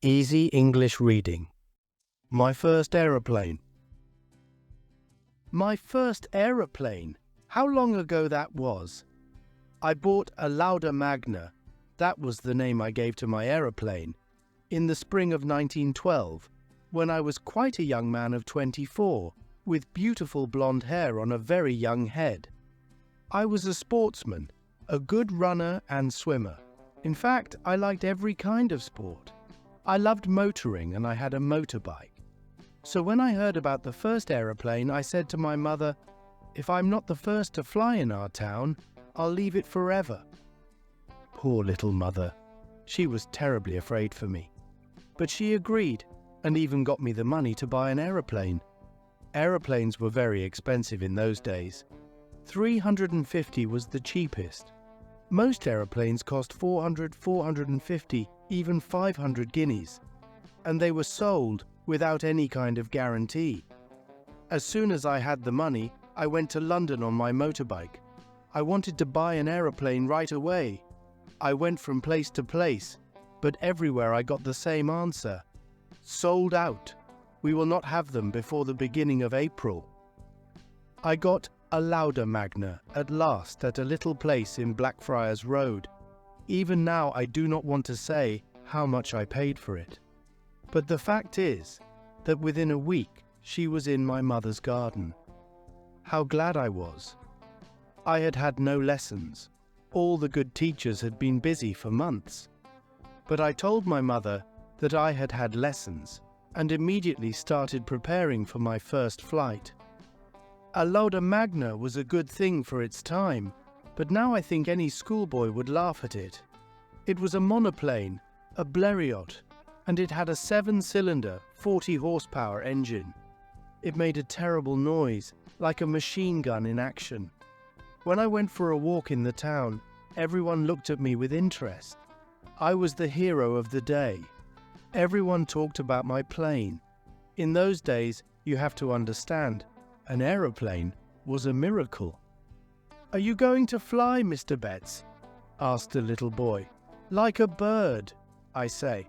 Easy English reading. My first aeroplane. My first aeroplane. How long ago that was. I bought a Lauda Magna, that was the name I gave to my aeroplane, in the spring of 1912, when I was quite a young man of 24, with beautiful blonde hair on a very young head. I was a sportsman, a good runner and swimmer. In fact, I liked every kind of sport. I loved motoring and I had a motorbike. So when I heard about the first aeroplane, I said to my mother, "If I'm not the first to fly in our town, I'll leave it forever." Poor little mother. She was terribly afraid for me. But she agreed and even got me the money to buy an aeroplane. Aeroplanes were very expensive in those days. 350 was the cheapest. Most aeroplanes cost 400, 450, even 500 guineas, and they were sold without any kind of guarantee. As soon as I had the money, I went to London on my motorbike. I wanted to buy an aeroplane right away. I went from place to place, but everywhere I got the same answer. Sold out. We will not have them before the beginning of April. I got a Lauda Magna at last at a little place in Blackfriars Road. Even now I do not want to say how much I paid for it. But the fact is that within a week she was in my mother's garden. How glad I was. I had had no lessons. All the good teachers had been busy for months. But I told my mother that I had had lessons and immediately started preparing for my first flight. A Lauda Magna was a good thing for its time, but now I think any schoolboy would laugh at it. It was a monoplane, a Blériot, and it had a 7-cylinder, 40-horsepower engine. It made a terrible noise, like a machine gun in action. When I went for a walk in the town, everyone looked at me with interest. I was the hero of the day. Everyone talked about my plane. In those days, you have to understand, an aeroplane was a miracle. "Are you going to fly, Mr. Betts?" asked a little boy. "Like a bird," I say.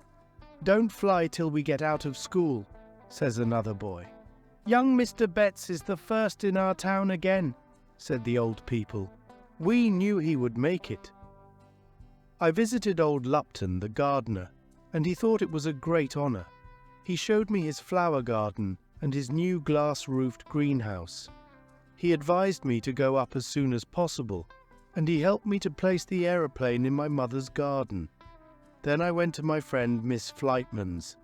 "Don't fly till we get out of school," says another boy. "Young Mr. Betts is the first in our town again," said the old people. "We knew he would make it." I visited old Lupton, the gardener, and he thought it was a great honor. He showed me his flower garden and his new glass-roofed greenhouse. He advised me to go up as soon as possible, and he helped me to place the aeroplane in my mother's garden. Then I went to my friend Miss Flightman's.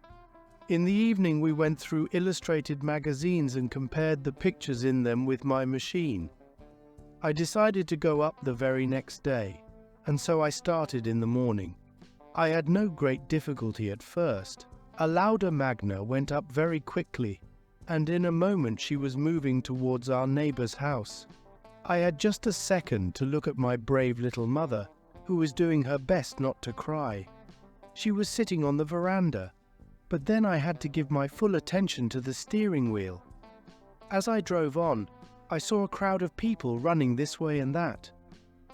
In the evening we went through illustrated magazines and compared the pictures in them with my machine. I decided to go up the very next day, and so I started in the morning. I had no great difficulty at first. A Lauda Magna went up very quickly, and in a moment she was moving towards our neighbor's house. I had just a second to look at my brave little mother, who was doing her best not to cry. She was sitting on the veranda, but then I had to give my full attention to the steering wheel. As I drove on, I saw a crowd of people running this way and that.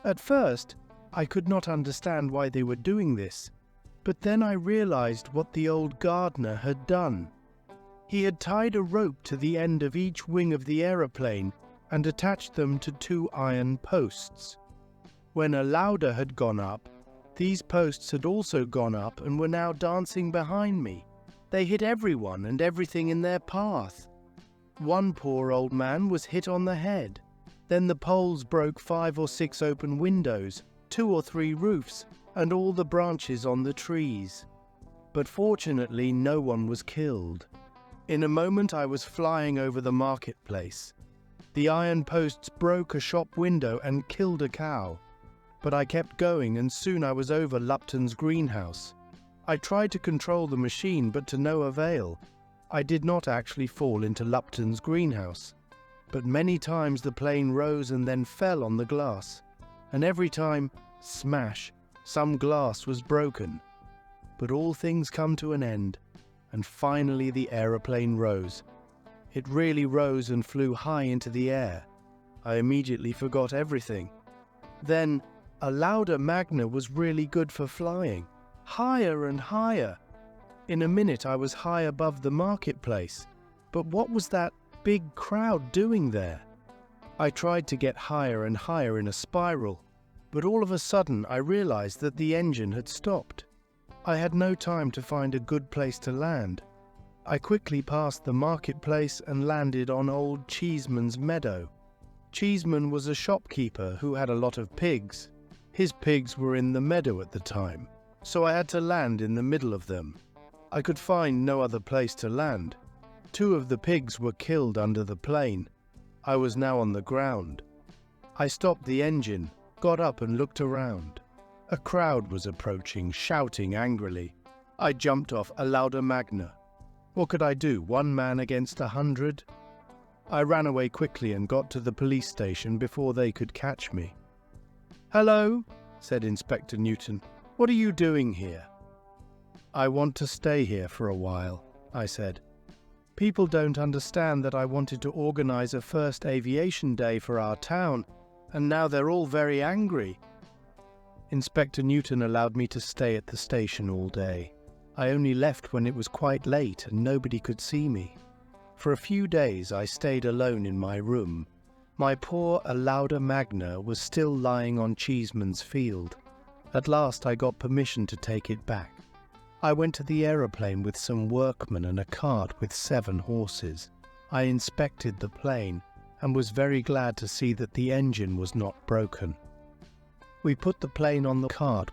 At first, I could not understand why they were doing this, but then I realized what the old gardener had done. He had tied a rope to the end of each wing of the aeroplane and attached them to 2 iron posts. When a Lauda had gone up, these posts had also gone up and were now dancing behind me. They hit everyone and everything in their path. One poor old man was hit on the head. Then the poles broke 5 or 6 open windows, 2 or 3 roofs, and all the branches on the trees. But fortunately no one was killed. In a moment I was flying over the marketplace. The iron posts broke a shop window and killed a cow. But I kept going and soon I was over Lupton's greenhouse. I tried to control the machine but to no avail. I did not actually fall into Lupton's greenhouse. But many times the plane rose and then fell on the glass. And every time, smash, some glass was broken. But all things come to an end. And finally the aeroplane rose. It really rose and flew high into the air. I immediately forgot everything. Then, a Lauda Magna was really good for flying. Higher and higher. In a minute I was high above the marketplace. But what was that big crowd doing there? I tried to get higher and higher in a spiral, but all of a sudden I realized that the engine had stopped. I had no time to find a good place to land. I quickly passed the marketplace and landed on old Cheeseman's meadow. Cheeseman was a shopkeeper who had a lot of pigs. His pigs were in the meadow at the time, so I had to land in the middle of them. I could find no other place to land. 2 of the pigs were killed under the plane. I was now on the ground. I stopped the engine, got up and looked around. A crowd was approaching, shouting angrily. I jumped off a Lauda Magna. What could I do, 1 man against 100? I ran away quickly and got to the police station before they could catch me. "Hello," said Inspector Newton. "What are you doing here?" "I want to stay here for a while," I said. "People don't understand that I wanted to organize a First Aviation Day for our town, and now they're all very angry." Inspector Newton allowed me to stay at the station all day. I only left when it was quite late and nobody could see me. For a few days I stayed alone in my room. My poor Lauda Magna was still lying on Cheeseman's field. At last I got permission to take it back. I went to the aeroplane with some workmen and a cart with 7 horses. I inspected the plane and was very glad to see that the engine was not broken. We put the plane on the cart.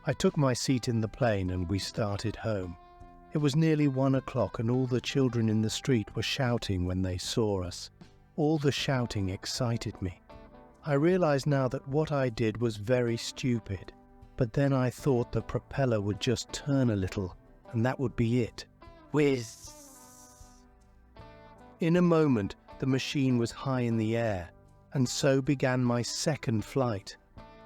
I took my seat in the plane and we started home. It was nearly 1 o'clock and all the children in the street were shouting when they saw us. All the shouting excited me. I realized now that what I did was very stupid. But then I thought the propeller would just turn a little, and that would be it. Whiz! In a moment, the machine was high in the air, and so began my second flight.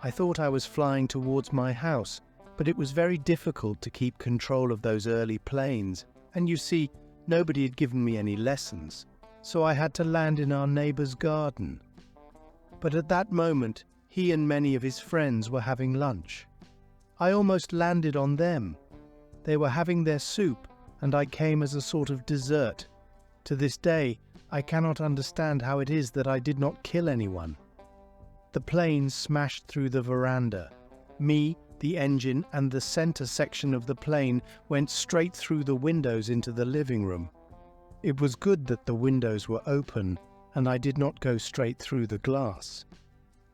I thought I was flying towards my house, but it was very difficult to keep control of those early planes, and you see, nobody had given me any lessons, so I had to land in our neighbor's garden. But at that moment, he and many of his friends were having lunch. I almost landed on them. They were having their soup, and I came as a sort of dessert. To this day, I cannot understand how it is that I did not kill anyone. The plane smashed through the veranda. Me, the engine, and the center section of the plane went straight through the windows into the living room. It was good that the windows were open, and I did not go straight through the glass.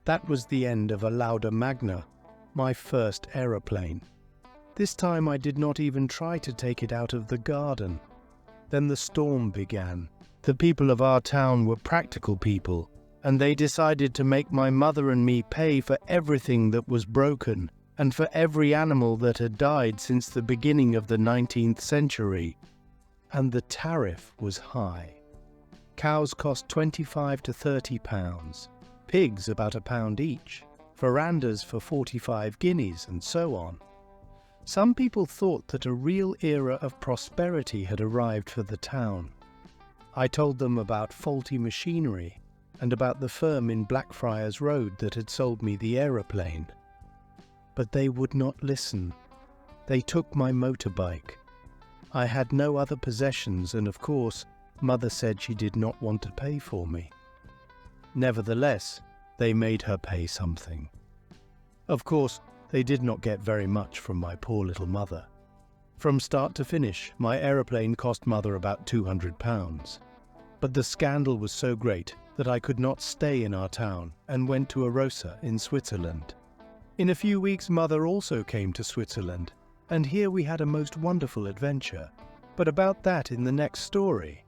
That was the end of a Lauda Magna, my first aeroplane. This time I did not even try to take it out of the garden. Then the storm began. The people of our town were practical people, and they decided to make my mother and me pay for everything that was broken and for every animal that had died since the beginning of the 19th century. And the tariff was high. Cows cost 25 to 30 pounds, pigs about £1 each, verandas for 45 guineas, and so on. Some people thought that a real era of prosperity had arrived for the town. I told them about faulty machinery and about the firm in Blackfriars Road that had sold me the aeroplane. But they would not listen. They took my motorbike. I had no other possessions, and of course, Mother said she did not want to pay for me. Nevertheless, they made her pay something. Of course, they did not get very much from my poor little mother. From start to finish, my aeroplane cost Mother about £200. But the scandal was so great that I could not stay in our town and went to Arosa in Switzerland. In a few weeks, Mother also came to Switzerland, and here we had a most wonderful adventure. But about that in the next story.